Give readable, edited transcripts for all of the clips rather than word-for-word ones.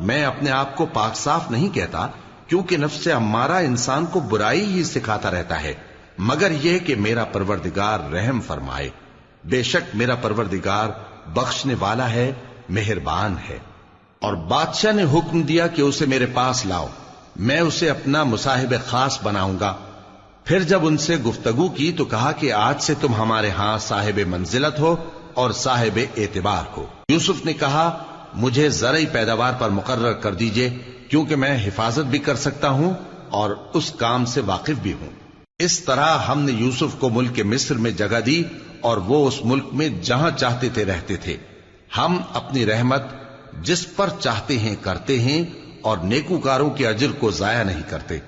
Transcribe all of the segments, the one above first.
میں اپنے آپ کو پاک صاف نہیں کہتا، کیونکہ نفس امارہ انسان کو برائی ہی سکھاتا رہتا ہے، مگر یہ کہ میرا پروردگار رحم فرمائے۔ بے شک میرا پروردگار بخشنے والا ہے، مہربان ہے۔ اور بادشاہ نے حکم دیا کہ اسے میرے پاس لاؤ، میں اسے اپنا مصاحب خاص بناؤں گا۔ پھر جب ان سے گفتگو کی تو کہا کہ آج سے تم ہمارے ہاں صاحب منزلت ہو اور صاحب اعتبار ہو۔ یوسف نے کہا مجھے زرعی پیداوار پر مقرر کر دیجئے، کیونکہ میں حفاظت بھی کر سکتا ہوں اور اس کام سے واقف بھی ہوں۔ اس طرح ہم نے یوسف کو ملک مصر میں جگہ دی اور وہ اس ملک میں جہاں چاہتے تھے رہتے تھے۔ ہم اپنی رحمت جس پر چاہتے ہیں کرتے ہیں اور نیکوکاروں کے اجر کو ضائع نہیں کرتے،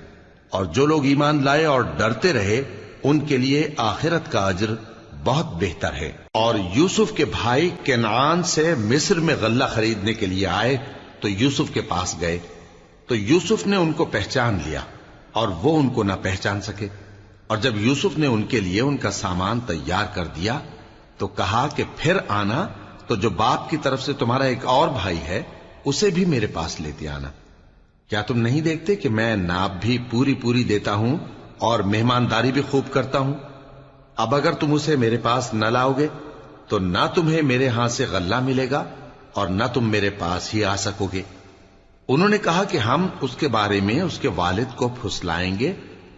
اور جو لوگ ایمان لائے اور ڈرتے رہے ان کے لیے آخرت کا اجر بہت بہتر ہے۔ اور یوسف کے بھائی کنعان سے مصر میں غلہ خریدنے کے لیے آئے تو یوسف کے پاس گئے، تو یوسف نے ان کو پہچان لیا اور وہ ان کو نہ پہچان سکے۔ اور جب یوسف نے ان کے لیے ان کا سامان تیار کر دیا تو کہا کہ پھر آنا تو جو باپ کی طرف سے تمہارا ایک اور بھائی ہے اسے بھی میرے پاس لیتے آنا۔ کیا تم نہیں دیکھتے کہ میں ناب بھی پوری پوری دیتا ہوں اور مہمانداری بھی خوب کرتا ہوں؟ اب اگر تم اسے میرے پاس نہ لاؤ گے تو نہ تمہیں میرے ہاں سے غلہ ملے گا اور نہ تم میرے پاس ہی آ سکو گے۔ انہوں نے کہا کہ ہم اس کے بارے میں اس کے والد کو پھسلائیں گے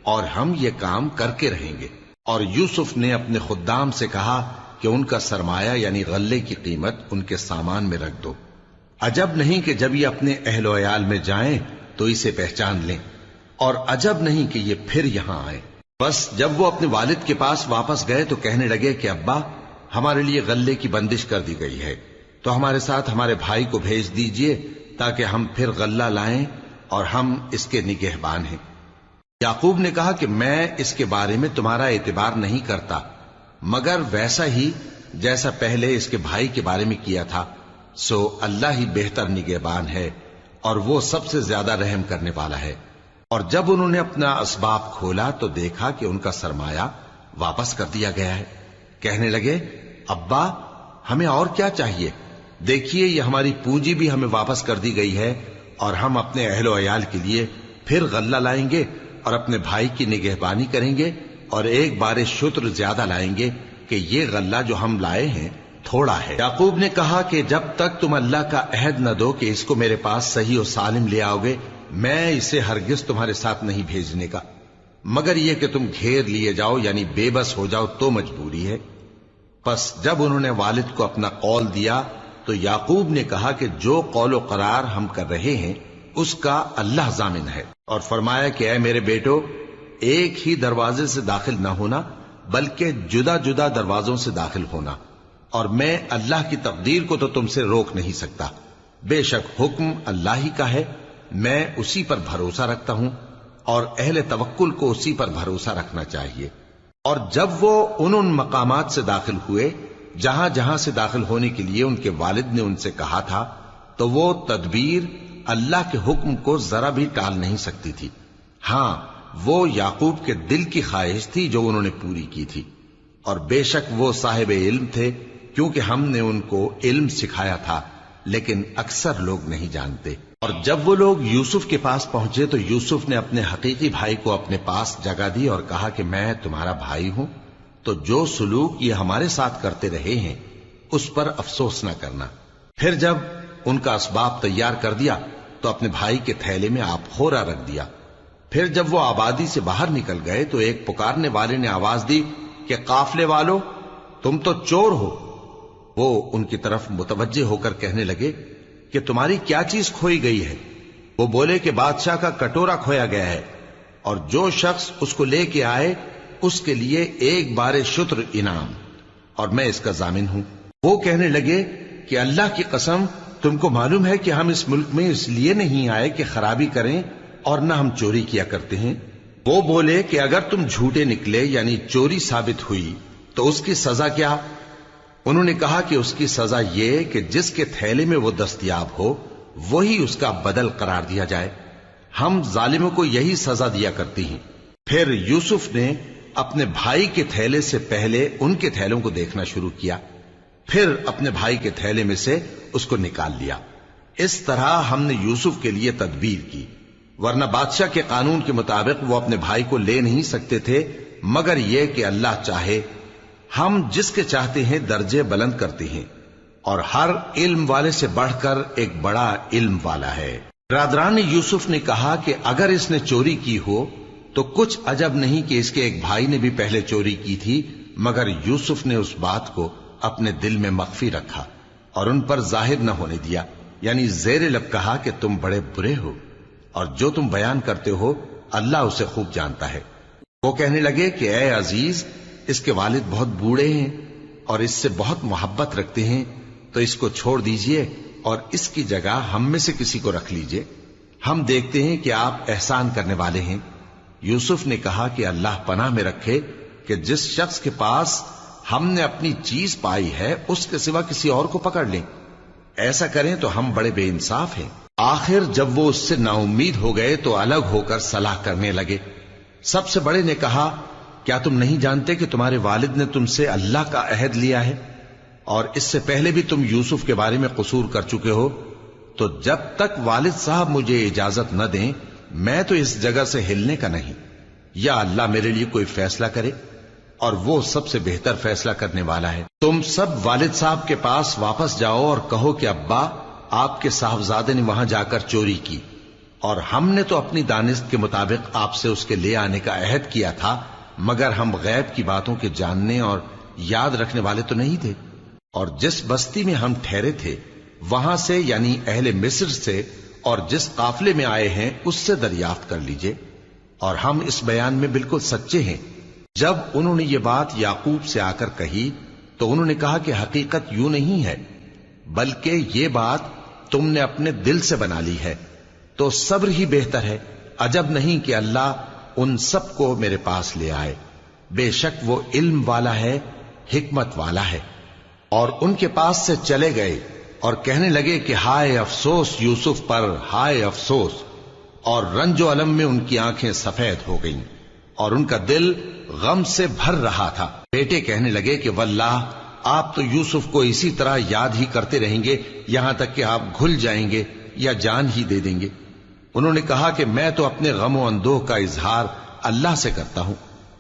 اور ہم یہ کام کر کے رہیں گے۔ اور یوسف نے اپنے خدام سے کہا کہ ان کا سرمایہ یعنی غلے کی قیمت ان کے سامان میں رکھ دو۔ عجب نہیں کہ جب یہ اپنے اہل و عیال میں جائیں تو اسے پہچان لیں، اور عجب نہیں کہ یہ پھر یہاں آئے۔ بس جب وہ اپنے والد کے پاس واپس گئے تو کہنے لگے کہ ابا ہمارے لیے غلے کی بندش کر دی گئی ہے، تو ہمارے ساتھ ہمارے بھائی کو بھیج دیجئے تاکہ ہم پھر غلہ لائیں اور ہم اس کے نگہبان ہیں۔ یعقوب نے کہا کہ میں اس کے بارے میں تمہارا اعتبار نہیں کرتا، مگر ویسا ہی جیسا پہلے اس کے بھائی کے بارے میں کیا تھا، سو اللہ ہی بہتر نگہبان ہے اور وہ سب سے زیادہ رحم کرنے والا ہے۔ اور جب انہوں نے اپنا اسباب کھولا تو دیکھا کہ ان کا سرمایہ واپس کر دیا گیا ہے۔ کہنے لگے ابا ہمیں اور کیا چاہیے، دیکھیے یہ ہماری پونجی بھی ہمیں واپس کر دی گئی ہے، اور ہم اپنے اہل و عیال کے لیے پھر غلہ لائیں گے اور اپنے بھائی کی نگہبانی کریں گے، اور ایک بار شتر زیادہ لائیں گے کہ یہ غلہ جو ہم لائے ہیں تھوڑا ہے۔ یعقوب نے کہا کہ جب تک تم اللہ کا عہد نہ دو کہ اس کو میرے پاس صحیح و سالم لے آؤ گے، میں اسے ہرگز تمہارے ساتھ نہیں بھیجنے کا، مگر یہ کہ تم گھیر لیے جاؤ یعنی بے بس ہو جاؤ تو مجبوری ہے۔ پس جب انہوں نے والد کو اپنا قول دیا تو یعقوب نے کہا کہ جو قول و قرار ہم کر رہے ہیں اس کا اللہ ضامن ہے، اور فرمایا کہ اے میرے بیٹو ایک ہی دروازے سے داخل نہ ہونا بلکہ جدا جدا دروازوں سے داخل ہونا، اور میں اللہ کی تقدیر کو تو تم سے روک نہیں سکتا، بے شک حکم اللہ ہی کا ہے، میں اسی پر بھروسہ رکھتا ہوں اور اہل توکل کو اسی پر بھروسہ رکھنا چاہیے۔ اور جب وہ ان مقامات سے داخل ہوئے جہاں جہاں سے داخل ہونے کے لیے ان کے والد نے ان سے کہا تھا تو وہ تدبیر اللہ کے حکم کو ذرا بھی ٹال نہیں سکتی تھی۔ ہاں وہ یعقوب کے دل کی خواہش تھی جو انہوں نے پوری کی تھی، اور بے شک وہ صاحب علم تھے کیونکہ ہم نے ان کو علم سکھایا تھا، لیکن اکثر لوگ نہیں جانتے۔ اور جب وہ لوگ یوسف کے پاس پہنچے تو یوسف نے اپنے حقیقی بھائی کو اپنے پاس جگہ دی اور کہا کہ میں تمہارا بھائی ہوں، تو جو سلوک یہ ہمارے ساتھ کرتے رہے ہیں اس پر افسوس نہ کرنا۔ پھر جب ان کا اسباب تیار کر دیا تو اپنے بھائی کے تھیلے میں آپ خورا رکھ دیا۔ پھر جب وہ آبادی سے باہر نکل گئے تو ایک پکارنے والے نے آواز دی کہ قافلے والو تم تو چور ہو۔ وہ ان کی طرف متوجہ ہو کر کہنے لگے کہ تمہاری کیا چیز کھوئی گئی ہے؟ وہ بولے کہ بادشاہ کا کٹورا کھویا گیا ہے، اور جو شخص اس کو لے کے آئے اس کے لیے ایک بار شتر انعام، اور میں اس کا ضامن ہوں۔ وہ کہنے لگے کہ اللہ کی قسم تم کو معلوم ہے کہ ہم اس ملک میں اس لیے نہیں آئے کہ خرابی کریں اور نہ ہم چوری کیا کرتے ہیں۔ وہ بولے کہ اگر تم جھوٹے نکلے یعنی چوری ثابت ہوئی تو اس کی سزا کیا؟ انہوں نے کہا کہ اس کی سزا یہ کہ جس کے تھیلے میں وہ دستیاب ہو وہی اس کا بدل قرار دیا جائے، ہم ظالموں کو یہی سزا دیا کرتی ہیں۔ پھر یوسف نے اپنے بھائی کے تھیلے سے پہلے ان کے تھیلوں کو دیکھنا شروع کیا، پھر اپنے بھائی کے تھیلے میں سے اس کو نکال لیا۔ اس طرح ہم نے یوسف کے لیے تدبیر کی، ورنہ بادشاہ کے قانون کے مطابق وہ اپنے بھائی کو لے نہیں سکتے تھے، مگر یہ کہ اللہ چاہے۔ ہم جس کے چاہتے ہیں درجے بلند کرتے ہیں، اور ہر علم والے سے بڑھ کر ایک بڑا علم والا ہے۔ برادران یوسف نے کہا کہ اگر اس نے چوری کی ہو تو کچھ عجب نہیں کہ اس کے ایک بھائی نے بھی پہلے چوری کی تھی، مگر یوسف نے اس بات کو اپنے دل میں مخفی رکھا اور ان پر ظاہر نہ ہونے دیا، یعنی زیر لب کہا کہ تم بڑے برے ہو، اور جو تم بیان کرتے ہو اللہ اسے خوب جانتا ہے۔ وہ کہنے لگے کہ اے عزیز، اس کے والد بہت بوڑھے ہیں اور اس سے بہت محبت رکھتے ہیں، تو اس کو چھوڑ دیجئے اور اس کی جگہ ہم میں سے کسی کو رکھ لیجئے، ہم دیکھتے ہیں کہ آپ احسان کرنے والے ہیں۔ یوسف نے کہا کہ اللہ پناہ میں رکھے کہ جس شخص کے پاس ہم نے اپنی چیز پائی ہے اس کے سوا کسی اور کو پکڑ لیں، ایسا کریں تو ہم بڑے بے انصاف ہیں۔ آخر جب وہ اس سے نا امید ہو گئے تو الگ ہو کر صلاح کرنے لگے۔ سب سے بڑے نے کہا، کیا تم نہیں جانتے کہ تمہارے والد نے تم سے اللہ کا عہد لیا ہے، اور اس سے پہلے بھی تم یوسف کے بارے میں قصور کر چکے ہو؟ تو جب تک والد صاحب مجھے اجازت نہ دیں میں تو اس جگہ سے ہلنے کا نہیں، یا اللہ میرے لیے کوئی فیصلہ کرے، اور وہ سب سے بہتر فیصلہ کرنے والا ہے۔ تم سب والد صاحب کے پاس واپس جاؤ اور کہو کہ ابا، آپ کے صاحبزادے نے وہاں جا کر چوری کی، اور ہم نے تو اپنی دانست کے مطابق آپ سے اس کے لے آنے کا عہد کیا تھا، مگر ہم غیب کی باتوں کے جاننے اور یاد رکھنے والے تو نہیں تھے، اور جس بستی میں ہم ٹھہرے تھے وہاں سے، یعنی اہل مصر سے، اور جس قافلے میں آئے ہیں اس سے دریافت کر لیجئے، اور ہم اس بیان میں بالکل سچے ہیں۔ جب انہوں نے یہ بات یعقوب سے آ کر کہی تو انہوں نے کہا کہ حقیقت یوں نہیں ہے، بلکہ یہ بات تم نے اپنے دل سے بنا لی ہے، تو صبر ہی بہتر ہے۔ عجب نہیں کہ اللہ ان سب کو میرے پاس لے آئے، بے شک وہ علم والا ہے، حکمت والا ہے۔ اور ان کے پاس سے چلے گئے اور کہنے لگے کہ ہائے افسوس یوسف پر، ہائے افسوس، اور رنج و الم میں ان کی آنکھیں سفید ہو گئیں اور ان کا دل غم سے بھر رہا تھا۔ بیٹے کہنے لگے کہ واللہ آپ تو یوسف کو اسی طرح یاد ہی کرتے رہیں گے یہاں تک کہ آپ گھل جائیں گے یا جان ہی دے دیں گے۔ انہوں نے کہا کہ میں تو اپنے غم و اندوہ کا اظہار اللہ سے کرتا ہوں،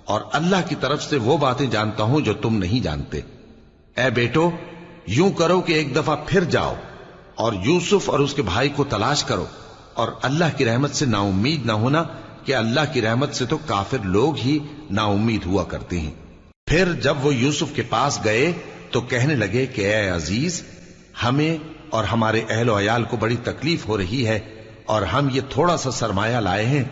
اور اللہ کی طرف سے وہ باتیں جانتا ہوں جو تم نہیں جانتے۔ اے بیٹو، یوں کرو کہ ایک دفعہ پھر جاؤ اور یوسف اور اس کے بھائی کو تلاش کرو، اور اللہ کی رحمت سے نا امید نہ ہونا کہ اللہ کی رحمت سے تو کافر لوگ ہی نا امید ہوا کرتے ہیں۔ پھر جب وہ یوسف کے پاس گئے تو کہنے لگے کہ اے عزیز، ہمیں اور ہمارے اہل و عیال کو بڑی تکلیف ہو رہی ہے، اور ہم یہ تھوڑا سا سرمایہ لائے ہیں،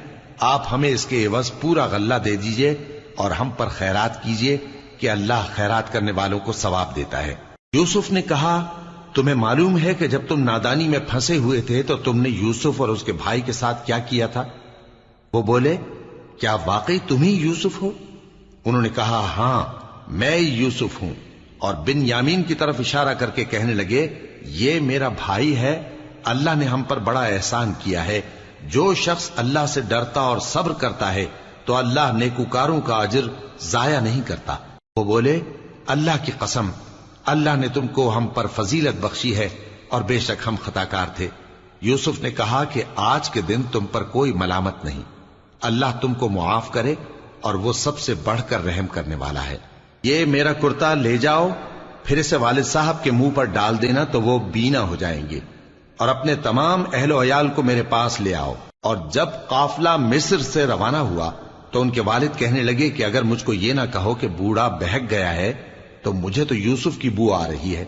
آپ ہمیں اس کے عوض پورا غلہ دے دیجئے اور ہم پر خیرات کیجئے کہ اللہ خیرات کرنے والوں کو ثواب دیتا ہے۔ یوسف نے کہا، تمہیں معلوم ہے کہ جب تم نادانی میں پھنسے ہوئے تھے تو تم نے یوسف اور اس کے بھائی کے ساتھ کیا کیا تھا؟ وہ بولے، کیا واقعی تم ہی یوسف ہو؟ انہوں نے کہا، ہاں میں یوسف ہوں، اور بن یامین کی طرف اشارہ کر کے کہنے لگے، یہ میرا بھائی ہے، اللہ نے ہم پر بڑا احسان کیا ہے۔ جو شخص اللہ سے ڈرتا اور صبر کرتا ہے تو اللہ نیکوکاروں کا اجر ضائع نہیں کرتا۔ وہ بولے، اللہ کی قسم، اللہ نے تم کو ہم پر فضیلت بخشی ہے، اور بے شک ہم خطاکار تھے۔ یوسف نے کہا کہ آج کے دن تم پر کوئی ملامت نہیں، اللہ تم کو معاف کرے، اور وہ سب سے بڑھ کر رحم کرنے والا ہے۔ یہ میرا کرتا لے جاؤ، پھر اسے والد صاحب کے منہ پر ڈال دینا تو وہ بینا ہو جائیں گے، اور اپنے تمام اہل و عیال کو میرے پاس لے آؤ۔ اور جب قافلہ مصر سے روانہ ہوا تو ان کے والد کہنے لگے کہ اگر مجھ کو یہ نہ کہو کہ بوڑھا بہک گیا ہے تو مجھے تو یوسف کی بو آ رہی ہے۔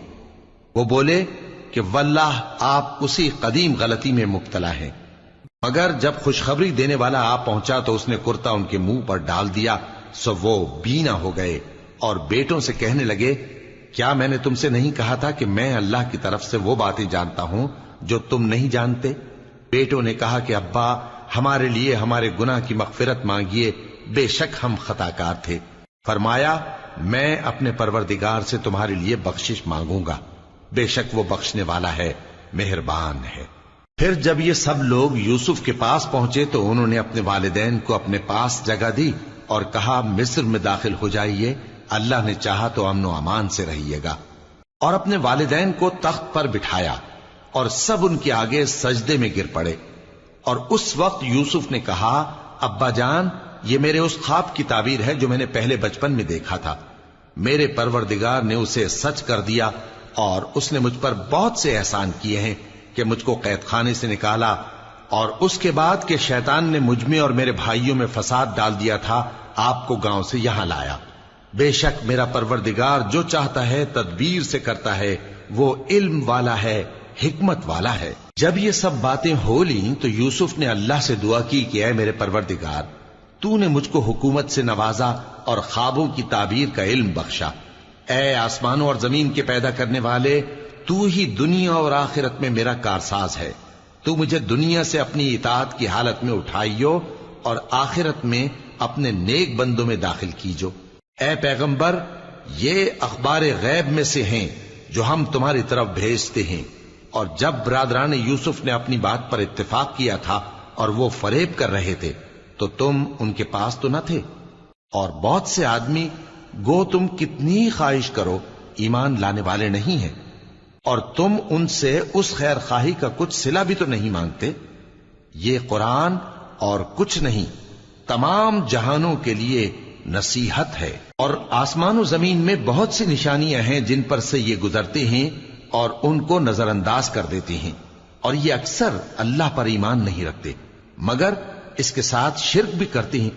وہ بولے کہ واللہ آپ اسی قدیم غلطی میں مبتلا ہیں۔ مگر جب خوشخبری دینے والا آ پہنچا تو اس نے کرتا ان کے منہ پر ڈال دیا، سو وہ بینا ہو گئے، اور بیٹوں سے کہنے لگے، کیا میں نے تم سے نہیں کہا تھا کہ میں اللہ کی طرف سے وہ باتیں جانتا ہوں جو تم نہیں جانتے؟ بیٹوں نے کہا کہ ابا، ہمارے لیے ہمارے گناہ کی مغفرت مانگیے، بے شک ہم خطاکار تھے۔ فرمایا، میں اپنے پروردگار سے تمہارے لیے بخشش مانگوں گا، بے شک وہ بخشنے والا ہے، مہربان ہے۔ پھر جب یہ سب لوگ یوسف کے پاس پہنچے تو انہوں نے اپنے والدین کو اپنے پاس جگہ دی اور کہا، مصر میں داخل ہو جائیے، اللہ نے چاہا تو امن و امان سے رہیے گا، اور اپنے والدین کو تخت پر بٹھایا اور سب ان کے آگے سجدے میں گر پڑے. اور اس وقت یوسف نے کہا, ابا جان, یہ میرے اس خواب کی تعبیر ہے جو میں نے پہلے بچپن میں دیکھا تھا. میرے پروردگار نے اسے سچ کر دیا اور اس نے مجھ پر بہت سے احسان کیے ہیں کہ مجھ کو قید خانے سے نکالا, اور اس کے بعد کہ شیطان نے مجھ میں اور میرے بھائیوں میں فساد ڈال دیا تھا, آپ کو گاؤں سے یہاں لایا. بے شک میرا پروردگار جو چاہتا ہے تدبیر سے کرتا ہے, وہ علم والا ہے, حکمت والا ہے. جب یہ سب باتیں ہو لیں تو یوسف نے اللہ سے دعا کی کہ اے میرے پروردگار, تو نے مجھ کو حکومت سے نوازا اور خوابوں کی تعبیر کا علم بخشا. اے آسمانوں اور زمین کے پیدا کرنے والے, تو ہی دنیا اور آخرت میں میرا کارساز ہے. تو مجھے دنیا سے اپنی اطاعت کی حالت میں اٹھائیو اور آخرت میں اپنے نیک بندوں میں داخل کیجو. اے پیغمبر, یہ اخبار غیب میں سے ہیں جو ہم تمہاری طرف بھیجتے ہیں. اور جب برادران یوسف نے اپنی بات پر اتفاق کیا تھا اور وہ فریب کر رہے تھے تو تم ان کے پاس تو نہ تھے, اور بہت سے آدمی گو تم کتنی خواہش کرو ایمان لانے والے نہیں ہیں, اور تم ان سے اس خیر خواہی کا کچھ صلہ بھی تو نہیں مانگتے. یہ قرآن اور کچھ نہیں تمام جہانوں کے لیے نصیحت ہے. اور آسمان و زمین میں بہت سی نشانیاں ہیں جن پر سے یہ گزرتے ہیں اور ان کو نظر انداز کر دیتے ہیں, اور یہ اکثر اللہ پر ایمان نہیں رکھتے مگر اس کے ساتھ شرک بھی کرتے ہیں.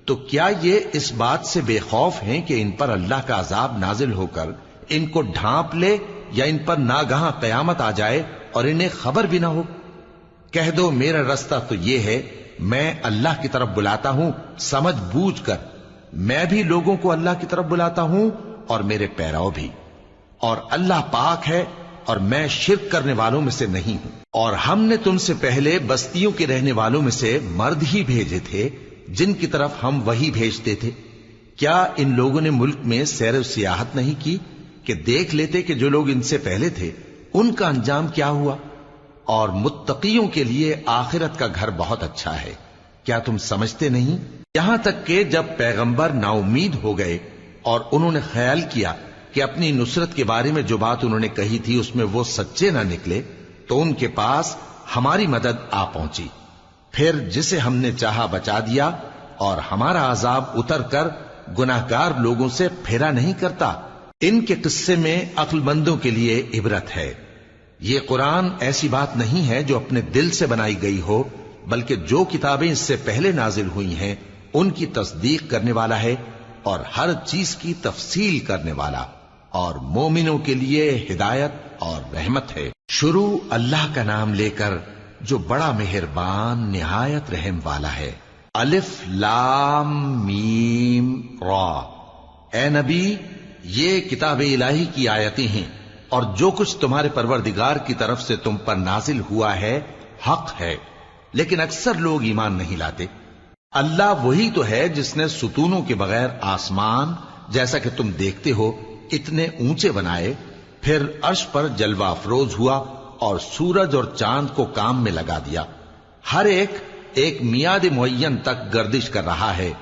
تو کیا یہ اس بات سے بے خوف ہیں کہ ان پر اللہ کا عذاب نازل ہو کر ان کو ڈھانپ لے, یا ان پر ناگہاں قیامت آ جائے اور انہیں خبر بھی نہ ہو؟ کہہ دو میرا رستہ تو یہ ہے, میں اللہ کی طرف بلاتا ہوں سمجھ بوجھ کر. میں بھی لوگوں کو اللہ کی طرف بلاتا ہوں اور میرے پیرو بھی, اور اللہ پاک ہے اور میں شرک کرنے والوں میں سے نہیں ہوں. اور ہم نے تم سے پہلے بستیوں کے رہنے والوں میں سے مرد ہی بھیجے تھے جن کی طرف ہم وہی بھیجتے تھے. کیا ان لوگوں نے ملک میں سیر و سیاحت نہیں کی کہ دیکھ لیتے کہ جو لوگ ان سے پہلے تھے ان کا انجام کیا ہوا؟ اور متقیوں کے لیے آخرت کا گھر بہت اچھا ہے. کیا تم سمجھتے نہیں؟ یہاں تک کہ جب پیغمبر نا امید ہو گئے اور انہوں نے خیال کیا کہ اپنی نصرت کے بارے میں جو بات انہوں نے کہی تھی اس میں وہ سچے نہ نکلے, تو ان کے پاس ہماری مدد آ پہنچی. پھر جسے ہم نے چاہا بچا دیا, اور ہمارا عذاب اتر کر گناہگار لوگوں سے پھیرا نہیں کرتا. ان کے قصے میں عقل مندوں کے لیے عبرت ہے. یہ قرآن ایسی بات نہیں ہے جو اپنے دل سے بنائی گئی ہو, بلکہ جو کتابیں اس سے پہلے نازل ہوئی ہیں ان کی تصدیق کرنے والا ہے اور ہر چیز کی تفصیل کرنے والا, اور مومنوں کے لیے ہدایت اور رحمت ہے. شروع اللہ کا نام لے کر جو بڑا مہربان نہایت رحم والا ہے. الف لام میم را. اے نبی, یہ کتاب الہی کی آیتیں ہیں, اور جو کچھ تمہارے پروردگار کی طرف سے تم پر نازل ہوا ہے حق ہے, لیکن اکثر لوگ ایمان نہیں لاتے. اللہ وہی تو ہے جس نے ستونوں کے بغیر آسمان جیسا کہ تم دیکھتے ہو اتنے اونچے بنائے, پھر عرش پر جلوہ افروز ہوا اور سورج اور چاند کو کام میں لگا دیا. ہر ایک میعاد معین تک گردش کر رہا ہے.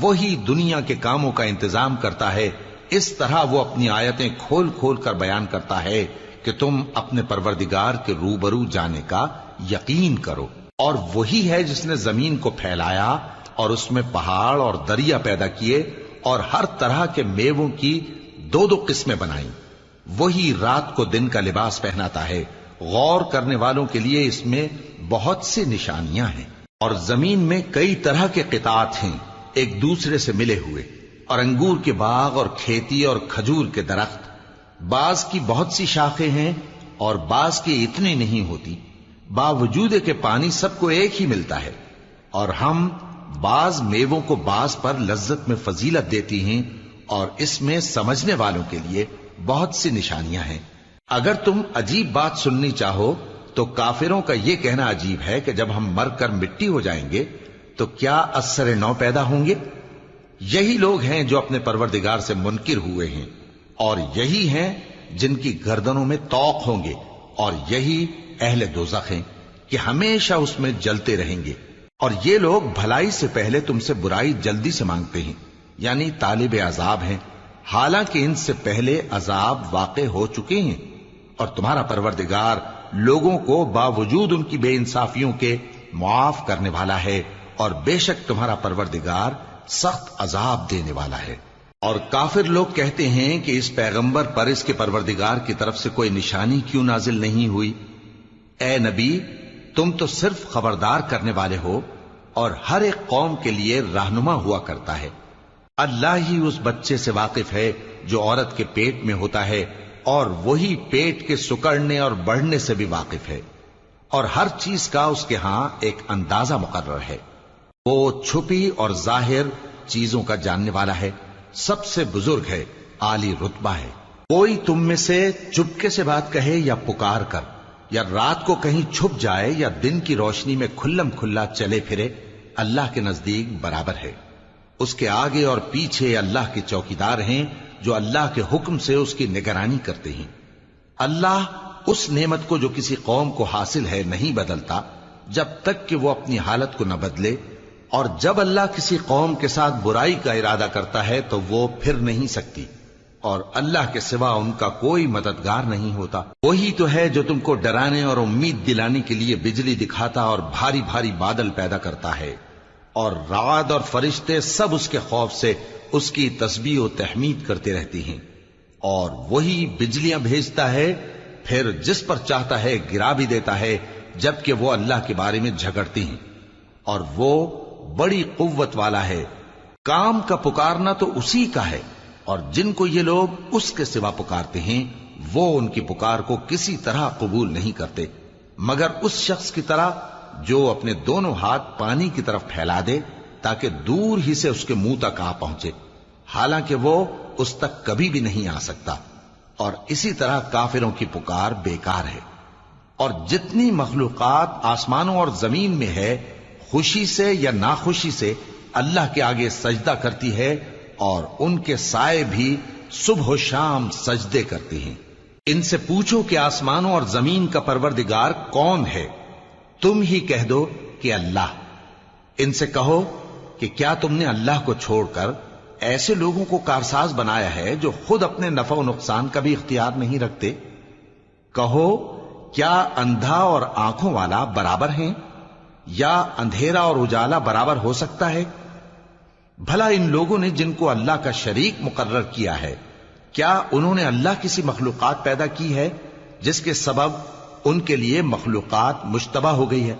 وہی دنیا کے کاموں کا انتظام کرتا ہے. اس طرح وہ اپنی آیتیں کھول کھول کر بیان کرتا ہے کہ تم اپنے پروردگار کے روبرو جانے کا یقین کرو. اور وہی ہے جس نے زمین کو پھیلایا اور اس میں پہاڑ اور دریا پیدا کیے اور ہر طرح کے میووں کی دو دو قسمیں بنائیں. وہی رات کو دن کا لباس پہناتا ہے. غور کرنے والوں کے لیے اس میں بہت سی نشانیاں ہیں. اور زمین میں کئی طرح کے قطعات ہیں ایک دوسرے سے ملے ہوئے, اور انگور کے باغ اور کھیتی اور کھجور کے درخت. بعض کی بہت سی شاخیں ہیں اور بعض کی اتنی نہیں ہوتی, باوجود کہ پانی سب کو ایک ہی ملتا ہے. اور ہم بعض میووں کو بعض پر لذت میں فضیلت دیتی ہیں, اور اس میں سمجھنے والوں کے لیے بہت سی نشانیاں ہیں. اگر تم عجیب بات سننی چاہو تو کافروں کا یہ کہنا عجیب ہے کہ جب ہم مر کر مٹی ہو جائیں گے تو کیا اثر نو پیدا ہوں گے. یہی لوگ ہیں جو اپنے پروردگار سے منکر ہوئے ہیں, اور یہی ہیں جن کی گردنوں میں طوق ہوں گے, اور یہی اہل دوزخ ہیں کہ ہمیشہ اس میں جلتے رہیں گے. اور یہ لوگ بھلائی سے پہلے تم سے برائی جلدی سے مانگتے ہیں, یعنی طالب عذاب ہیں, حالانکہ ان سے پہلے عذاب واقع ہو چکے ہیں. اور تمہارا پروردگار لوگوں کو باوجود ان کی بے انصافیوں کے معاف کرنے والا ہے، اور بے شک تمہارا پروردگار سخت عذاب دینے والا ہے۔ اور کافر لوگ کہتے ہیں کہ اس پیغمبر پر اس کے پروردگار کی طرف سے کوئی نشانی کیوں نازل نہیں ہوئی؟ اے نبی، تم تو صرف خبردار کرنے والے ہو، اور ہر ایک قوم کے لیے رہنما ہوا کرتا ہے۔ اللہ ہی اس بچے سے واقف ہے جو عورت کے پیٹ میں ہوتا ہے، اور وہی پیٹ کے سکڑنے اور بڑھنے سے بھی واقف ہے، اور ہر چیز کا اس کے ہاں ایک اندازہ مقرر ہے۔ وہ چھپی اور ظاہر چیزوں کا جاننے والا ہے، سب سے بزرگ ہے، عالی رتبہ ہے۔ کوئی تم میں سے چپکے سے بات کہے یا پکار کر، یا رات کو کہیں چھپ جائے یا دن کی روشنی میں کھلم کھلا چلے پھرے، اللہ کے نزدیک برابر ہے۔ اس کے آگے اور پیچھے اللہ کے چوکیدار ہیں جو اللہ کے حکم سے اس کی نگرانی کرتے ہیں۔ اللہ اس نعمت کو جو کسی قوم کو حاصل ہے نہیں بدلتا جب تک کہ وہ اپنی حالت کو نہ بدلے، اور جب اللہ کسی قوم کے ساتھ برائی کا ارادہ کرتا ہے تو وہ پھر نہیں سکتی، اور اللہ کے سوا ان کا کوئی مددگار نہیں ہوتا۔ وہی تو ہے جو تم کو ڈرانے اور امید دلانے کے لیے بجلی دکھاتا اور بھاری بھاری بادل پیدا کرتا ہے، اور رعد اور فرشتے سب اس کے خوف سے اس کی تسبیح و تحمید کرتے رہتے ہیں۔ اور وہی بجلیاں بھیجتا ہے، پھر جس پر چاہتا ہے گرا بھی دیتا ہے، جبکہ وہ اللہ کے بارے میں جھگڑتے ہیں، اور وہ بڑی قوت والا ہے۔ کام کا پکارنا تو اسی کا ہے، اور جن کو یہ لوگ اس کے سوا پکارتے ہیں وہ ان کی پکار کو کسی طرح قبول نہیں کرتے، مگر اس شخص کی طرح جو اپنے دونوں ہاتھ پانی کی طرف پھیلا دے تاکہ دور ہی سے اس کے منہ تک آ پہنچے، حالانکہ وہ اس تک کبھی بھی نہیں آ سکتا۔ اور اسی طرح کافروں کی پکار بیکار ہے۔ اور جتنی مخلوقات آسمانوں اور زمین میں ہے، خوشی سے یا ناخوشی سے اللہ کے آگے سجدہ کرتی ہے، اور ان کے سائے بھی صبح و شام سجدے کرتے ہیں۔ ان سے پوچھو کہ آسمانوں اور زمین کا پروردگار کون ہے؟ تم ہی کہہ دو کہ اللہ۔ ان سے کہو کہ کیا تم نے اللہ کو چھوڑ کر ایسے لوگوں کو کارساز بنایا ہے جو خود اپنے نفع و نقصان کا بھی اختیار نہیں رکھتے؟ کہو کیا اندھا اور آنکھوں والا برابر ہیں، یا اندھیرا اور اجالا برابر ہو سکتا ہے؟ بھلا ان لوگوں نے جن کو اللہ کا شریک مقرر کیا ہے، کیا انہوں نے اللہ کسی مخلوقات پیدا کی ہے جس کے سبب ان کے لیے مخلوقات مشتبہ ہو گئی ہے؟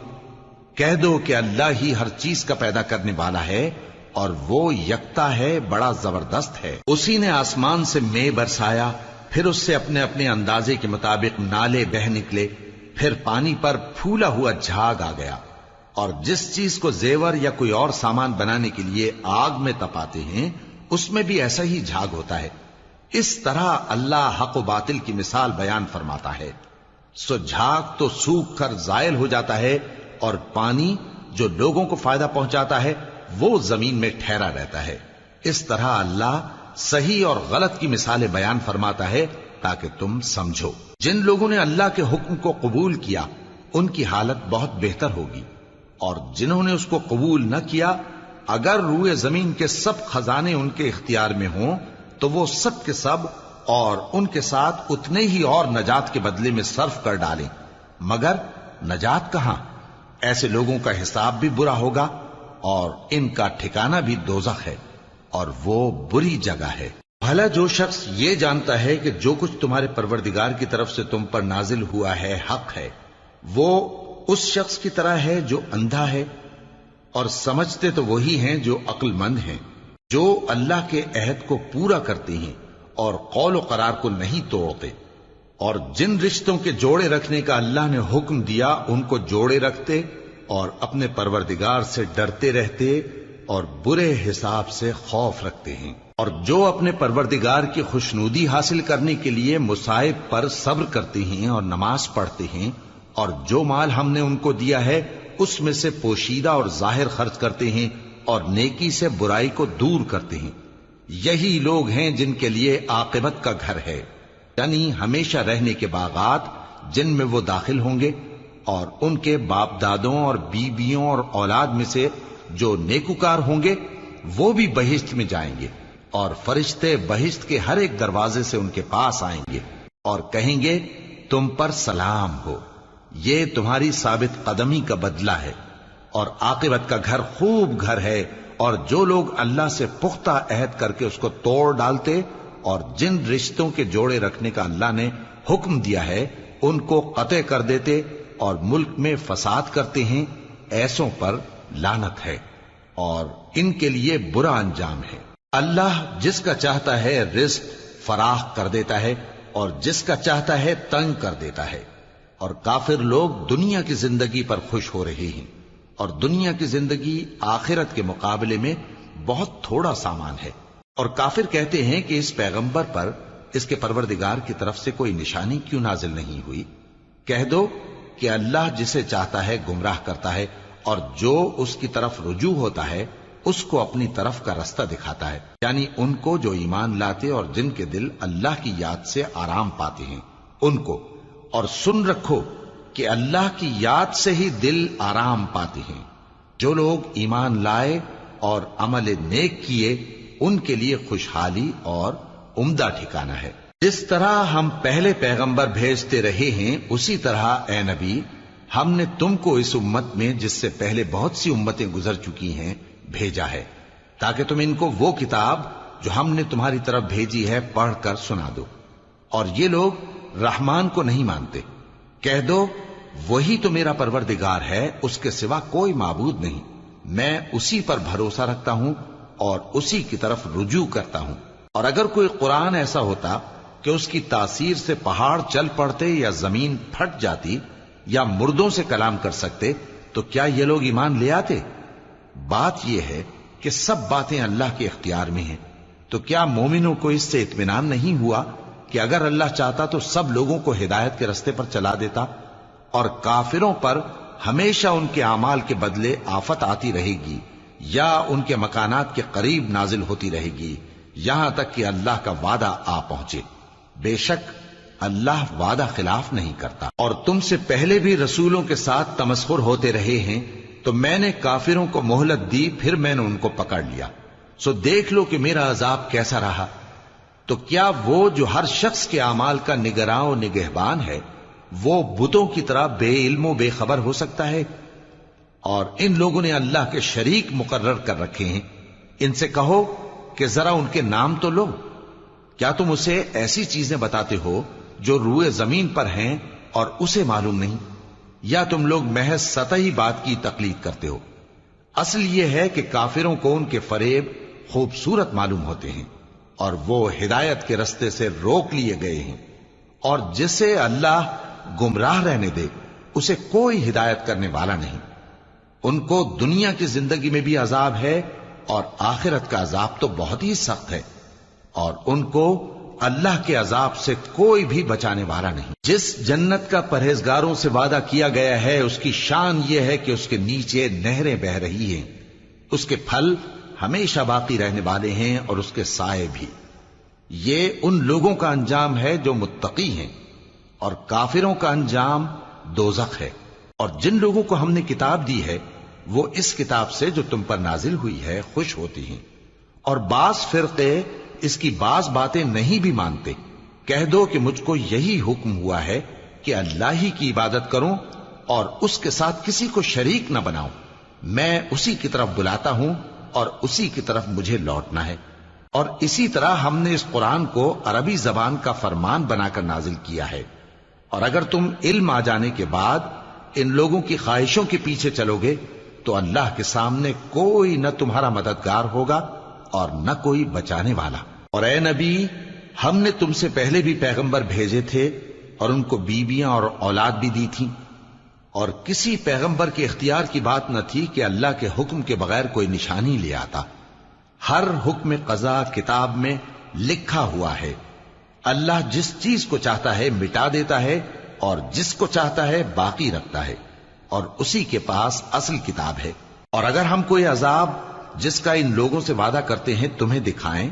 کہہ دو کہ اللہ ہی ہر چیز کا پیدا کرنے والا ہے، اور وہ یکتا ہے، بڑا زبردست ہے۔ اسی نے آسمان سے مے برسایا، پھر اس سے اپنے اپنے اندازے کے مطابق نالے بہ نکلے، پھر پانی پر پھولا ہوا جھاگ آ گیا۔ اور جس چیز کو زیور یا کوئی اور سامان بنانے کے لیے آگ میں تپاتے ہیں اس میں بھی ایسا ہی جھاگ ہوتا ہے۔ اس طرح اللہ حق و باطل کی مثال بیان فرماتا ہے۔ سو جھاگ تو سوکھ کر زائل ہو جاتا ہے، اور پانی جو لوگوں کو فائدہ پہنچاتا ہے وہ زمین میں ٹھہرا رہتا ہے۔ اس طرح اللہ صحیح اور غلط کی مثالیں بیان فرماتا ہے تاکہ تم سمجھو۔ جن لوگوں نے اللہ کے حکم کو قبول کیا ان کی حالت بہت بہتر ہوگی، اور جنہوں نے اس کو قبول نہ کیا، اگر روئے زمین کے سب خزانے ان کے اختیار میں ہوں تو وہ سب کے سب اور ان کے ساتھ اتنے ہی اور نجات کے بدلے میں صرف کر ڈالیں، مگر نجات کہاں؟ ایسے لوگوں کا حساب بھی برا ہوگا، اور ان کا ٹھکانہ بھی دوزخ ہے، اور وہ بری جگہ ہے۔ بھلا جو شخص یہ جانتا ہے کہ جو کچھ تمہارے پروردگار کی طرف سے تم پر نازل ہوا ہے حق ہے، وہ اس شخص کی طرح ہے جو اندھا ہے، اور سمجھتے تو وہی ہیں جو عقل مند ہیں، جو اللہ کے عہد کو پورا کرتے ہیں اور قول و قرار کو نہیں توڑتے، اور جن رشتوں کے جوڑے رکھنے کا اللہ نے حکم دیا ان کو جوڑے رکھتے، اور اپنے پروردگار سے ڈرتے رہتے اور برے حساب سے خوف رکھتے ہیں، اور جو اپنے پروردگار کی خوشنودی حاصل کرنے کے لیے مصائب پر صبر کرتے ہیں اور نماز پڑھتے ہیں، اور جو مال ہم نے ان کو دیا ہے اس میں سے پوشیدہ اور ظاہر خرچ کرتے ہیں، اور نیکی سے برائی کو دور کرتے ہیں، یہی لوگ ہیں جن کے لیے عاقبت کا گھر ہے، یعنی ہمیشہ رہنے کے باغات جن میں وہ داخل ہوں گے، اور ان کے باپ دادوں اور بیویوں اور اولاد میں سے جو نیکوکار ہوں گے وہ بھی بہشت میں جائیں گے، اور فرشتے بہشت کے ہر ایک دروازے سے ان کے پاس آئیں گے اور کہیں گے تم پر سلام ہو، یہ تمہاری ثابت قدمی کا بدلہ ہے، اور عاقبت کا گھر خوب گھر ہے۔ اور جو لوگ اللہ سے پختہ عہد کر کے اس کو توڑ ڈالتے اور جن رشتوں کے جوڑے رکھنے کا اللہ نے حکم دیا ہے ان کو قطع کر دیتے اور ملک میں فساد کرتے ہیں، ایسوں پر لعنت ہے اور ان کے لیے برا انجام ہے۔ اللہ جس کا چاہتا ہے رزق فراخ کر دیتا ہے اور جس کا چاہتا ہے تنگ کر دیتا ہے، اور کافر لوگ دنیا کی زندگی پر خوش ہو رہے ہیں، اور دنیا کی زندگی آخرت کے مقابلے میں بہت تھوڑا سامان ہے۔ اور کافر کہتے ہیں کہ اس پیغمبر پر اس کے پروردگار کی طرف سے کوئی نشانی کیوں نازل نہیں ہوئی؟ کہہ دو کہ اللہ جسے چاہتا ہے گمراہ کرتا ہے، اور جو اس کی طرف رجوع ہوتا ہے اس کو اپنی طرف کا رستہ دکھاتا ہے، یعنی ان کو جو ایمان لاتے اور جن کے دل اللہ کی یاد سے آرام پاتے ہیں ان کو۔ اور سن رکھو کہ اللہ کی یاد سے ہی دل آرام پاتے ہیں۔ جو لوگ ایمان لائے اور عمل نیک کیے ان کے لیے خوشحالی اور عمدہ ٹھکانہ ہے۔ جس طرح ہم پہلے پیغمبر بھیجتے رہے ہیں اسی طرح اے نبی ہم نے تم کو اس امت میں جس سے پہلے بہت سی امتیں گزر چکی ہیں بھیجا ہے، تاکہ تم ان کو وہ کتاب جو ہم نے تمہاری طرف بھیجی ہے پڑھ کر سنا دو۔ اور یہ لوگ رحمان کو نہیں مانتے۔ کہہ دو وہی تو میرا پروردگار ہے، اس کے سوا کوئی معبود نہیں، میں اسی پر بھروسہ رکھتا ہوں اور اسی کی طرف رجوع کرتا ہوں۔ اور اگر کوئی قرآن ایسا ہوتا کہ اس کی تاثیر سے پہاڑ چل پڑتے یا زمین پھٹ جاتی یا مردوں سے کلام کر سکتے تو کیا یہ لوگ ایمان لے آتے؟ بات یہ ہے کہ سب باتیں اللہ کے اختیار میں ہیں، تو کیا مومنوں کو اس سے اطمینان نہیں ہوا کہ اگر اللہ چاہتا تو سب لوگوں کو ہدایت کے رستے پر چلا دیتا؟ اور کافروں پر ہمیشہ ان کے اعمال کے بدلے آفت آتی رہے گی یا ان کے مکانات کے قریب نازل ہوتی رہے گی یہاں تک کہ اللہ کا وعدہ آ پہنچے۔ بے شک اللہ وعدہ خلاف نہیں کرتا۔ اور تم سے پہلے بھی رسولوں کے ساتھ تمسخر ہوتے رہے ہیں، تو میں نے کافروں کو مہلت دی، پھر میں نے ان کو پکڑ لیا، سو دیکھ لو کہ میرا عذاب کیسا رہا۔ تو کیا وہ جو ہر شخص کے اعمال کا نگراں و نگہبان ہے وہ بتوں کی طرح بے علم و بے خبر ہو سکتا ہے؟ اور ان لوگوں نے اللہ کے شریک مقرر کر رکھے ہیں، ان سے کہو کہ ذرا ان کے نام تو لو۔ کیا تم اسے ایسی چیزیں بتاتے ہو جو روئے زمین پر ہیں اور اسے معلوم نہیں، یا تم لوگ محض سطحی بات کی تقلید کرتے ہو؟ اصل یہ ہے کہ کافروں کو ان کے فریب خوبصورت معلوم ہوتے ہیں اور وہ ہدایت کے رستے سے روک لیے گئے ہیں، اور جسے اللہ گمراہ رہنے دے اسے کوئی ہدایت کرنے والا نہیں۔ ان کو دنیا کی زندگی میں بھی عذاب ہے اور آخرت کا عذاب تو بہت ہی سخت ہے، اور ان کو اللہ کے عذاب سے کوئی بھی بچانے والا نہیں۔ جس جنت کا پرہیزگاروں سے وعدہ کیا گیا ہے اس کی شان یہ ہے کہ اس کے نیچے نہریں بہ رہی ہیں، اس کے پھل ہمیشہ باقی رہنے والے ہیں اور اس کے سائے بھی۔ یہ ان لوگوں کا انجام ہے جو متقی ہیں، اور کافروں کا انجام دوزخ ہے۔ اور جن لوگوں کو ہم نے کتاب دی ہے وہ اس کتاب سے جو تم پر نازل ہوئی ہے خوش ہوتی ہیں، اور بعض فرقے اس کی بعض باتیں نہیں بھی مانتے۔ کہہ دو کہ مجھ کو یہی حکم ہوا ہے کہ اللہ ہی کی عبادت کروں اور اس کے ساتھ کسی کو شریک نہ بناؤں، میں اسی کی طرف بلاتا ہوں اور اسی کی طرف مجھے لوٹنا ہے۔ اور اسی طرح ہم نے اس قرآن کو عربی زبان کا فرمان بنا کر نازل کیا ہے، اور اگر تم علم آ جانے کے بعد ان لوگوں کی خواہشوں کے پیچھے چلو گے تو اللہ کے سامنے کوئی نہ تمہارا مددگار ہوگا اور نہ کوئی بچانے والا۔ اور اے نبی ہم نے تم سے پہلے بھی پیغمبر بھیجے تھے اور ان کو بیویاں اور اولاد بھی دی تھی، اور کسی پیغمبر کے اختیار کی بات نہ تھی کہ اللہ کے حکم کے بغیر کوئی نشانی لے آتا۔ ہر حکم قضا کتاب میں لکھا ہوا ہے۔ اللہ جس چیز کو چاہتا ہے مٹا دیتا ہے اور جس کو چاہتا ہے باقی رکھتا ہے، اور اسی کے پاس اصل کتاب ہے۔ اور اگر ہم کوئی عذاب جس کا ان لوگوں سے وعدہ کرتے ہیں تمہیں دکھائیں،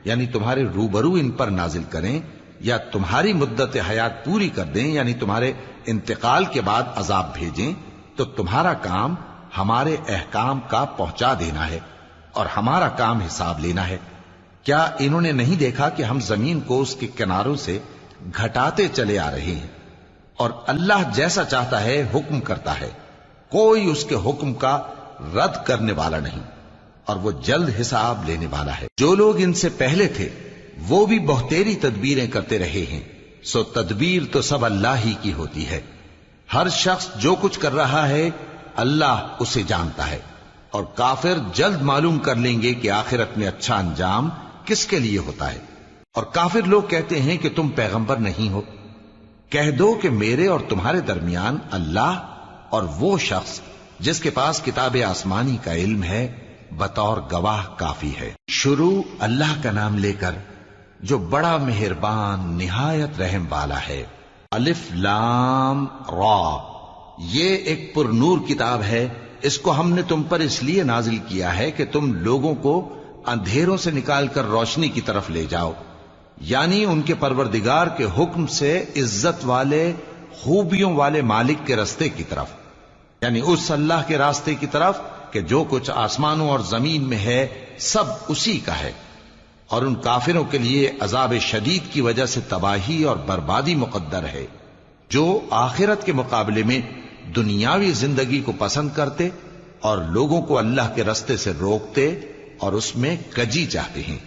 یعنی تمہارے روبرو ان پر نازل کریں، یا تمہاری مدت حیات پوری کر دیں، یعنی تمہارے انتقال کے بعد عذاب بھیجیں، تو تمہارا کام ہمارے احکام کا پہنچا دینا ہے اور ہمارا کام حساب لینا ہے۔ کیا انہوں نے نہیں دیکھا کہ ہم زمین کو اس کے کناروں سے گھٹاتے چلے آ رہے ہیں، اور اللہ جیسا چاہتا ہے حکم کرتا ہے، کوئی اس کے حکم کا رد کرنے والا نہیں، اور وہ جلد حساب لینے والا ہے۔ جو لوگ ان سے پہلے تھے وہ بھی بہتیری تدبیریں کرتے رہے ہیں، سو تدبیر تو سب اللہ ہی کی ہوتی ہے۔ ہر شخص جو کچھ کر رہا ہے اللہ اسے جانتا ہے، اور کافر جلد معلوم کر لیں گے کہ آخرت میں اچھا انجام کس کے لیے ہوتا ہے۔ اور کافر لوگ کہتے ہیں کہ تم پیغمبر نہیں ہو، کہہ دو کہ میرے اور تمہارے درمیان اللہ اور وہ شخص جس کے پاس کتاب آسمانی کا علم ہے بطور گواہ کافی ہے۔ شروع اللہ کا نام لے کر جو بڑا مہربان نہایت رحم والا ہے۔ الف لام را، یہ ایک پر نور کتاب ہے، اس کو ہم نے تم پر اس لیے نازل کیا ہے کہ تم لوگوں کو اندھیروں سے نکال کر روشنی کی طرف لے جاؤ، یعنی ان کے پروردگار کے حکم سے عزت والے خوبیوں والے مالک کے راستے کی طرف، یعنی اس اللہ کے راستے کی طرف کہ جو کچھ آسمانوں اور زمین میں ہے سب اسی کا ہے۔ اور ان کافروں کے لیے عذاب شدید کی وجہ سے تباہی اور بربادی مقدر ہے، جو آخرت کے مقابلے میں دنیاوی زندگی کو پسند کرتے اور لوگوں کو اللہ کے راستے سے روکتے اور اس میں کجی چاہتے ہیں۔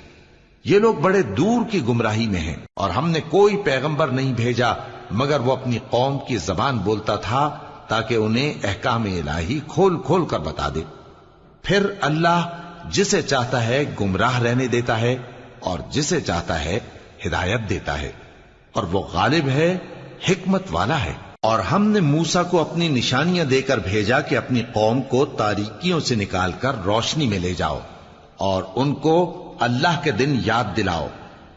یہ لوگ بڑے دور کی گمراہی میں ہیں، اور ہم نے کوئی پیغمبر نہیں بھیجا مگر وہ اپنی قوم کی زبان بولتا تھا تاکہ انہیں احکام الہی کھول کھول کر بتا دے۔ پھر اللہ جسے چاہتا ہے گمراہ رہنے دیتا ہے اور جسے چاہتا ہے ہدایت دیتا ہے، اور وہ غالب ہے، حکمت والا ہے۔ اور ہم نے موسیٰ کو اپنی نشانیاں دے کر بھیجا کہ اپنی قوم کو تاریکیوں سے نکال کر روشنی میں لے جاؤ، اور ان کو اللہ کے دن یاد دلاؤ،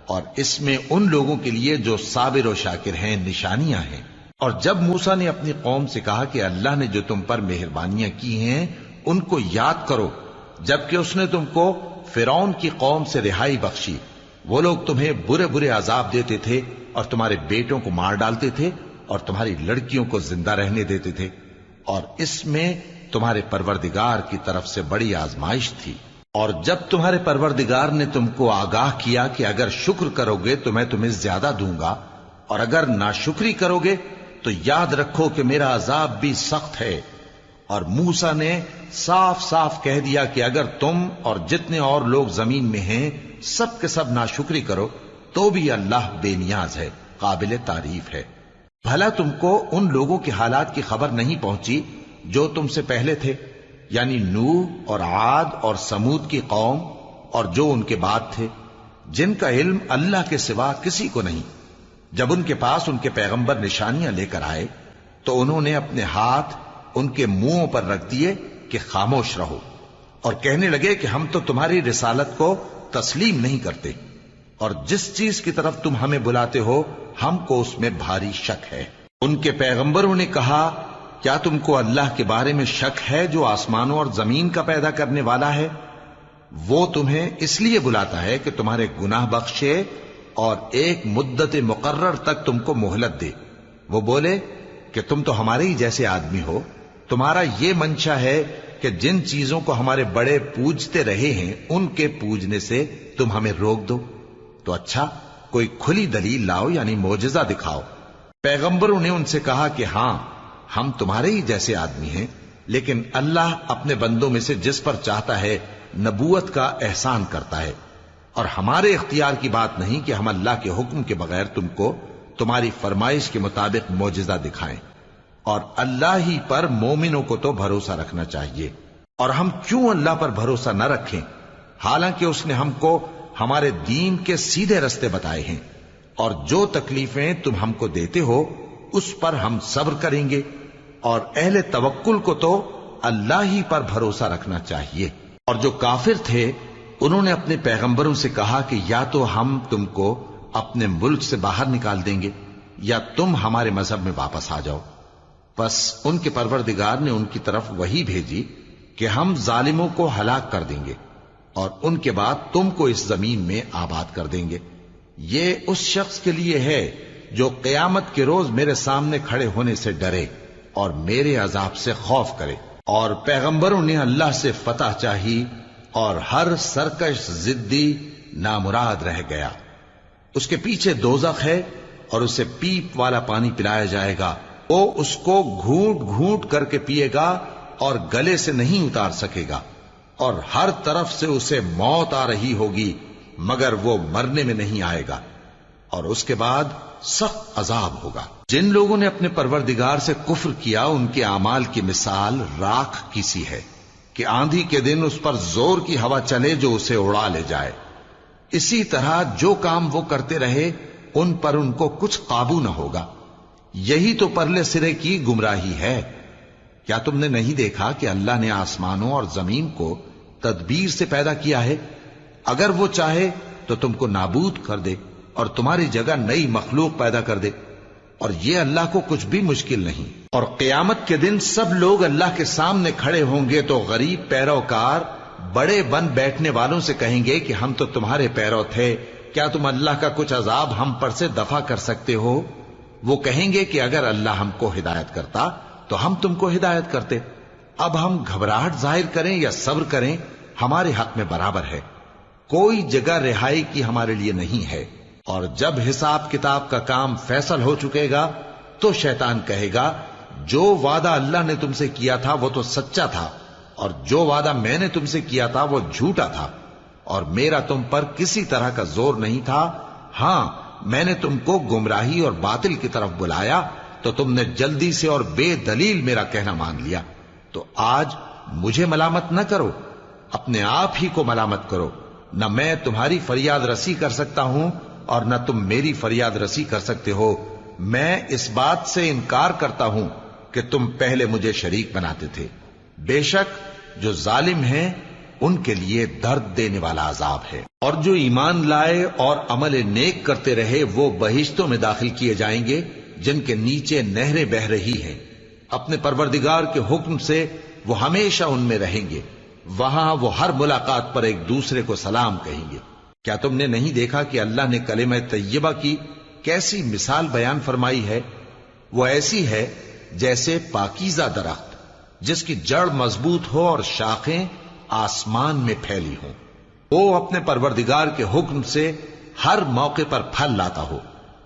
اور اس میں ان لوگوں کے لیے جو صابر و شاکر ہیں نشانیاں ہیں۔ اور جب موسیٰ نے اپنی قوم سے کہا کہ اللہ نے جو تم پر مہربانیاں کی ہیں ان کو یاد کرو، جبکہ اس نے تم کو فرعون کی قوم سے رہائی بخشی، وہ لوگ تمہیں برے برے عذاب دیتے تھے اور تمہارے بیٹوں کو مار ڈالتے تھے اور تمہاری لڑکیوں کو زندہ رہنے دیتے تھے، اور اس میں تمہارے پروردگار کی طرف سے بڑی آزمائش تھی۔ اور جب تمہارے پروردگار نے تم کو آگاہ کیا کہ اگر شکر کرو گے تو میں تمہیں زیادہ دوں گا، اور اگر ناشکری کرو گے تو یاد رکھو کہ میرا عذاب بھی سخت ہے۔ اور موسیٰ نے صاف صاف کہہ دیا کہ اگر تم اور جتنے اور لوگ زمین میں ہیں سب کے سب ناشکری کرو تو بھی اللہ بے نیاز ہے، قابل تعریف ہے۔ بھلا تم کو ان لوگوں کے حالات کی خبر نہیں پہنچی جو تم سے پہلے تھے، یعنی نوح اور عاد اور سمود کی قوم اور جو ان کے بعد تھے، جن کا علم اللہ کے سوا کسی کو نہیں۔ جب ان کے پاس ان کے پیغمبر نشانیاں لے کر آئے تو انہوں نے اپنے ہاتھ ان کے منہوں پر رکھ دیے کہ خاموش رہو، اور کہنے لگے کہ ہم تو تمہاری رسالت کو تسلیم نہیں کرتے، اور جس چیز کی طرف تم ہمیں بلاتے ہو ہم کو اس میں بھاری شک ہے۔ ان کے پیغمبروں نے کہا کیا تم کو اللہ کے بارے میں شک ہے جو آسمانوں اور زمین کا پیدا کرنے والا ہے؟ وہ تمہیں اس لیے بلاتا ہے کہ تمہارے گناہ بخشے اور ایک مدت مقرر تک تم کو مہلت دے۔ وہ بولے کہ تم تو ہمارے ہی جیسے آدمی ہو، تمہارا یہ منشا ہے کہ جن چیزوں کو ہمارے بڑے پوجتے رہے ہیں ان کے پوجنے سے تم ہمیں روک دو، تو اچھا کوئی کھلی دلیل لاؤ، یعنی معجزہ دکھاؤ۔ پیغمبروں نے ان سے کہا کہ ہاں ہم تمہارے ہی جیسے آدمی ہیں، لیکن اللہ اپنے بندوں میں سے جس پر چاہتا ہے نبوت کا احسان کرتا ہے، اور ہمارے اختیار کی بات نہیں کہ ہم اللہ کے حکم کے بغیر تم کو تمہاری فرمائش کے مطابق معجزہ دکھائیں، اور اللہ ہی پر مومنوں کو تو بھروسہ رکھنا چاہیے۔ اور ہم کیوں اللہ پر بھروسہ نہ رکھیں حالانکہ اس نے ہم کو ہمارے دین کے سیدھے رستے بتائے ہیں، اور جو تکلیفیں تم ہم کو دیتے ہو اس پر ہم صبر کریں گے، اور اہل توکل کو تو اللہ ہی پر بھروسہ رکھنا چاہیے۔ اور جو کافر تھے انہوں نے اپنے پیغمبروں سے کہا کہ یا تو ہم تم کو اپنے ملک سے باہر نکال دیں گے یا تم ہمارے مذہب میں واپس آ جاؤ۔ پس ان کے پروردگار نے ان کی طرف وحی بھیجی کہ ہم ظالموں کو ہلاک کر دیں گے اور ان کے بعد تم کو اس زمین میں آباد کر دیں گے۔ یہ اس شخص کے لیے ہے جو قیامت کے روز میرے سامنے کھڑے ہونے سے ڈرے اور میرے عذاب سے خوف کرے۔ اور پیغمبروں نے اللہ سے فتح چاہی اور ہر سرکش ضدی نامراد رہ گیا۔ اس کے پیچھے دوزخ ہے اور اسے پیپ والا پانی پلایا جائے گا، وہ اس کو گھونٹ گھونٹ کر کے پیے گا اور گلے سے نہیں اتار سکے گا، اور ہر طرف سے اسے موت آ رہی ہوگی مگر وہ مرنے میں نہیں آئے گا، اور اس کے بعد سخت عذاب ہوگا۔ جن لوگوں نے اپنے پروردگار سے کفر کیا ان کے اعمال کی مثال راکھ کی سی ہے کہ آندھی کے دن اس پر زور کی ہوا چلے جو اسے اڑا لے جائے۔ اسی طرح جو کام وہ کرتے رہے ان پر ان کو کچھ قابو نہ ہوگا۔ یہی تو پرلے سرے کی گمراہی ہے۔ کیا تم نے نہیں دیکھا کہ اللہ نے آسمانوں اور زمین کو تدبیر سے پیدا کیا ہے؟ اگر وہ چاہے تو تم کو نابود کر دے اور تمہاری جگہ نئی مخلوق پیدا کر دے، اور یہ اللہ کو کچھ بھی مشکل نہیں۔ اور قیامت کے دن سب لوگ اللہ کے سامنے کھڑے ہوں گے تو غریب پیروکار بڑے بن بیٹھنے والوں سے کہیں گے کہ ہم تو تمہارے پیرو تھے، کیا تم اللہ کا کچھ عذاب ہم پر سے دفع کر سکتے ہو؟ وہ کہیں گے کہ اگر اللہ ہم کو ہدایت کرتا تو ہم تم کو ہدایت کرتے۔ اب ہم گھبراہٹ ظاہر کریں یا صبر کریں ہمارے حق میں برابر ہے، کوئی جگہ رہائی کی ہمارے لیے نہیں ہے۔ اور جب حساب کتاب کا کام فیصل ہو چکے گا تو شیطان کہے گا جو وعدہ اللہ نے تم سے کیا تھا وہ تو سچا تھا، اور جو وعدہ میں نے تم سے کیا تھا وہ جھوٹا تھا، اور میرا تم پر کسی طرح کا زور نہیں تھا۔ ہاں، میں نے تم کو گمراہی اور باطل کی طرف بلایا تو تم نے جلدی سے اور بے دلیل میرا کہنا مان لیا۔ تو آج مجھے ملامت نہ کرو، اپنے آپ ہی کو ملامت کرو۔ نہ میں تمہاری فریاد رسی کر سکتا ہوں اور نہ تم میری فریاد رسی کر سکتے ہو۔ میں اس بات سے انکار کرتا ہوں کہ تم پہلے مجھے شریک بناتے تھے۔ بے شک جو ظالم ہیں ان کے لیے درد دینے والا عذاب ہے۔ اور جو ایمان لائے اور عمل نیک کرتے رہے وہ بہشتوں میں داخل کیے جائیں گے جن کے نیچے نہریں بہہ رہی ہیں۔ اپنے پروردگار کے حکم سے وہ ہمیشہ ان میں رہیں گے، وہاں وہ ہر ملاقات پر ایک دوسرے کو سلام کہیں گے۔ کیا تم نے نہیں دیکھا کہ اللہ نے کلمہ طیبہ کی کیسی مثال بیان فرمائی ہے؟ وہ ایسی ہے جیسے پاکیزہ درخت جس کی جڑ مضبوط ہو اور شاخیں آسمان میں پھیلی ہوں، وہ اپنے پروردگار کے حکم سے ہر موقع پر پھل لاتا ہو۔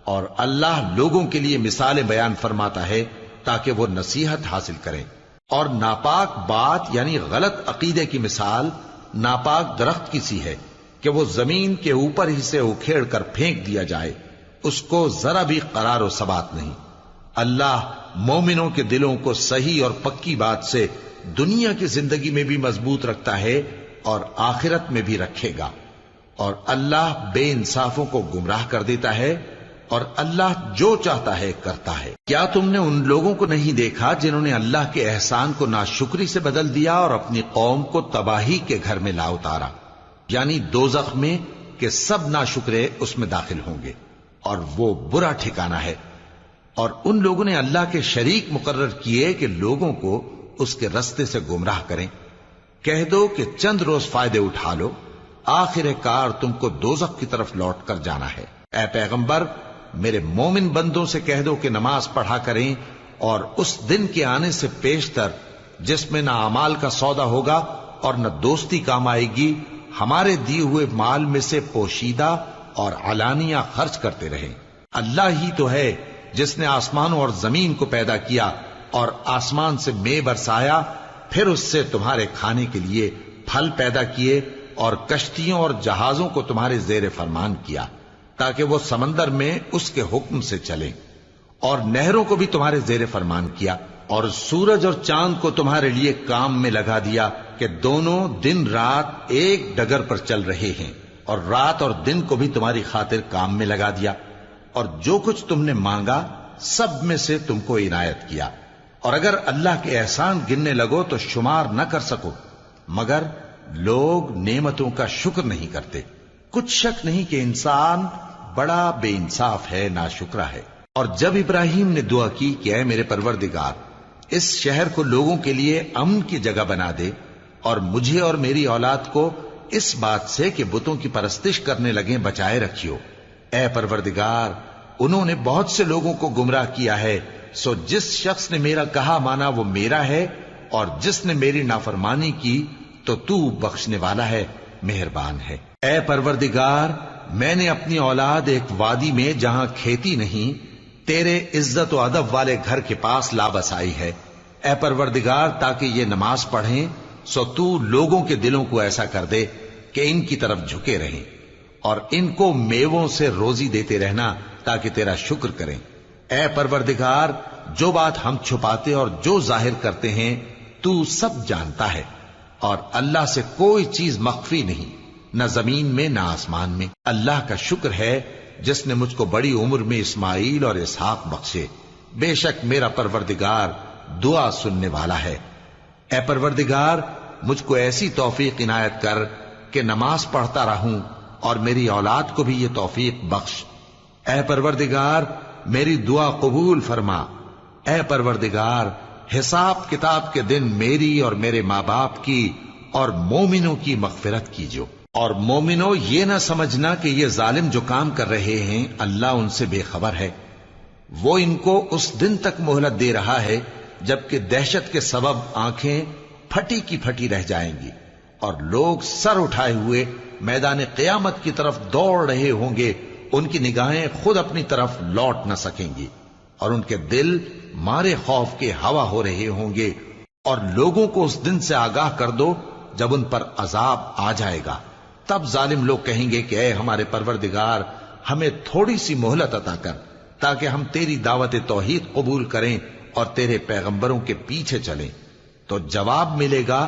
اور اللہ لوگوں کے لیے مثالیں بیان فرماتا ہے تاکہ وہ نصیحت حاصل کریں۔ اور ناپاک بات یعنی غلط عقیدے کی مثال ناپاک درخت کی سی ہے کہ وہ زمین کے اوپر ہی سے اکھیڑ کر پھینک دیا جائے، اس کو ذرا بھی قرار و ثبات نہیں۔ اللہ مومنوں کے دلوں کو صحیح اور پکی بات سے دنیا کی زندگی میں بھی مضبوط رکھتا ہے اور آخرت میں بھی رکھے گا، اور اللہ بے انصافوں کو گمراہ کر دیتا ہے، اور اللہ جو چاہتا ہے کرتا ہے۔ کیا تم نے ان لوگوں کو نہیں دیکھا جنہوں نے اللہ کے احسان کو ناشکری سے بدل دیا اور اپنی قوم کو تباہی کے گھر میں لا اتارا، یعنی دوزخ میں کہ سب ناشکرے اس میں داخل ہوں گے، اور وہ برا ٹھکانہ ہے۔ اور ان لوگوں نے اللہ کے شریک مقرر کیے کہ لوگوں کو اس کے رستے سے گمراہ کریں۔ کہہ دو کہ چند روز فائدے اٹھا لو، آخر کار تم کو دوزخ کی طرف لوٹ کر جانا ہے۔ اے پیغمبر، میرے مومن بندوں سے کہہ دو کہ نماز پڑھا کریں، اور اس دن کے آنے سے پیشتر جس میں نہ اعمال کا سودا ہوگا اور نہ دوستی کام آئے گی، ہمارے دیے ہوئے مال میں سے پوشیدہ اور علانیہ خرچ کرتے رہیں۔ اللہ ہی تو ہے جس نے آسمانوں اور زمین کو پیدا کیا اور آسمان سے مے برسایا، پھر اس سے تمہارے کھانے کے لیے پھل پیدا کیے اور کشتیوں اور جہازوں کو تمہارے زیر فرمان کیا تاکہ وہ سمندر میں اس کے حکم سے چلیں، اور نہروں کو بھی تمہارے زیر فرمان کیا، اور سورج اور چاند کو تمہارے لیے کام میں لگا دیا کہ دونوں دن رات ایک ڈگر پر چل رہے ہیں، اور رات اور دن کو بھی تمہاری خاطر کام میں لگا دیا، اور جو کچھ تم نے مانگا سب میں سے تم کو عنایت کیا۔ اور اگر اللہ کے احسان گننے لگو تو شمار نہ کر سکو، مگر لوگ نعمتوں کا شکر نہیں کرتے۔ کچھ شک نہیں کہ انسان بڑا بے انصاف ہے، ناشکرا ہے۔ اور جب ابراہیم نے دعا کی کہ اے میرے پروردگار، اس شہر کو لوگوں کے لیے امن کی جگہ بنا دے، اور مجھے اور میری اولاد کو اس بات سے کہ بتوں کی پرستش کرنے لگیں بچائے رکھیو۔ اے پروردگار، انہوں نے بہت سے لوگوں کو گمراہ کیا ہے، سو جس شخص نے میرا کہا مانا وہ میرا ہے، اور جس نے میری نافرمانی کی تو تو بخشنے والا ہے، مہربان ہے۔ اے پروردگار، میں نے اپنی اولاد ایک وادی میں جہاں کھیتی نہیں تیرے عزت و ادب والے گھر کے پاس لا بسائی ہے۔ اے پروردگار تاکہ یہ نماز پڑھیں سو تو لوگوں کے دلوں کو ایسا کر دے کہ ان کی طرف جھکے رہیں، اور ان کو میووں سے روزی دیتے رہنا تاکہ تیرا شکر کریں۔ اے پروردگار جو بات ہم چھپاتے اور جو ظاہر کرتے ہیں تو سب جانتا ہے، اور اللہ سے کوئی چیز مخفی نہیں، نہ زمین میں نہ آسمان میں۔ اللہ کا شکر ہے جس نے مجھ کو بڑی عمر میں اسماعیل اور اسحاق بخشے، بے شک میرا پروردگار دعا سننے والا ہے۔ اے پروردگار مجھ کو ایسی توفیق عنایت کر کہ نماز پڑھتا رہوں، اور میری اولاد کو بھی یہ توفیق بخش۔ اے پروردگار میری دعا قبول فرما۔ اے پروردگار حساب کتاب کے دن میری اور میرے ماں باپ کی اور مومنوں کی مغفرت کیجو۔ اور مومنوں یہ نہ سمجھنا کہ یہ ظالم جو کام کر رہے ہیں اللہ ان سے بے خبر ہے، وہ ان کو اس دن تک مہلت دے رہا ہے جبکہ دہشت کے سبب آنکھیں پھٹی کی پھٹی رہ جائیں گی، اور لوگ سر اٹھائے ہوئے میدان قیامت کی طرف دوڑ رہے ہوں گے، ان کی نگاہیں خود اپنی طرف لوٹ نہ سکیں گی، اور ان کے دل مارے خوف کے ہوا ہو رہے ہوں گے۔ اور لوگوں کو اس دن سے آگاہ کر دو جب ان پر عذاب آ جائے گا، تب ظالم لوگ کہیں گے کہ اے ہمارے پروردگار ہمیں تھوڑی سی مہلت عطا کر تاکہ ہم تیری دعوت توحید قبول کریں اور تیرے پیغمبروں کے پیچھے چلیں۔ تو جواب ملے گا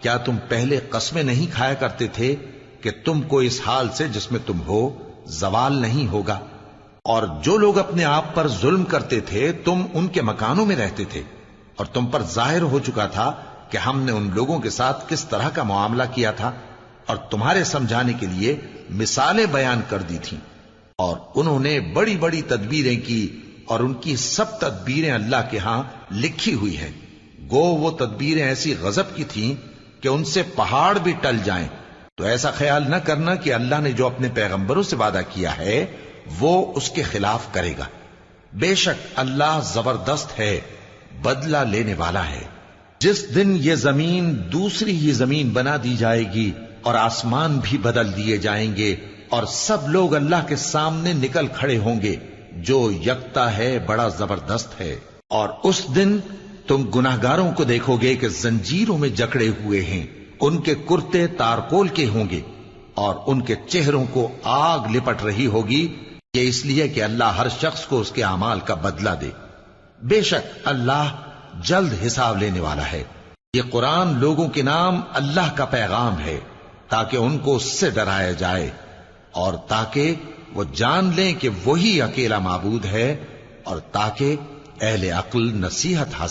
کیا تم پہلے قسمیں نہیں کھایا کرتے تھے کہ تم کو اس حال سے جس میں تم ہو زوال نہیں ہوگا؟ اور جو لوگ اپنے آپ پر ظلم کرتے تھے تم ان کے مکانوں میں رہتے تھے، اور تم پر ظاہر ہو چکا تھا کہ ہم نے ان لوگوں کے ساتھ کس طرح کا معاملہ کیا تھا، اور تمہارے سمجھانے کے لیے مثالیں بیان کر دی تھیں، اور انہوں نے بڑی بڑی تدبیریں کی، اور ان کی سب تدبیریں اللہ کے ہاں لکھی ہوئی ہیں۔ گو وہ تدبیریں ایسی غضب کی تھیں کہ ان سے پہاڑ بھی ٹل جائیں۔ تو ایسا خیال نہ کرنا کہ اللہ نے جو اپنے پیغمبروں سے وعدہ کیا ہے وہ اس کے خلاف کرے گا، بے شک اللہ زبردست ہے، بدلہ لینے والا ہے۔ جس دن یہ زمین دوسری ہی زمین بنا دی جائے گی اور آسمان بھی بدل دیے جائیں گے، اور سب لوگ اللہ کے سامنے نکل کھڑے ہوں گے جو یکتا ہے بڑا زبردست ہے۔ اور اس دن تم گناہگاروں کو دیکھو گے کہ زنجیروں میں جکڑے ہوئے ہیں، ان کے کرتے تارکول کے ہوں گے، اور ان کے چہروں کو آگ لپٹ رہی ہوگی، یہ اس لیے کہ اللہ ہر شخص کو اس کے اعمال کا بدلہ دے۔ بے شک اللہ جلد حساب لینے والا ہے۔ یہ قرآن لوگوں کے نام اللہ کا پیغام ہے تاکہ ان کو اس سے ڈرایا جائے، اور تاکہ وہ جان لیں کہ وہی اکیلا معبود ہے، اور تاکہ اہل عقل نصیحت حاصل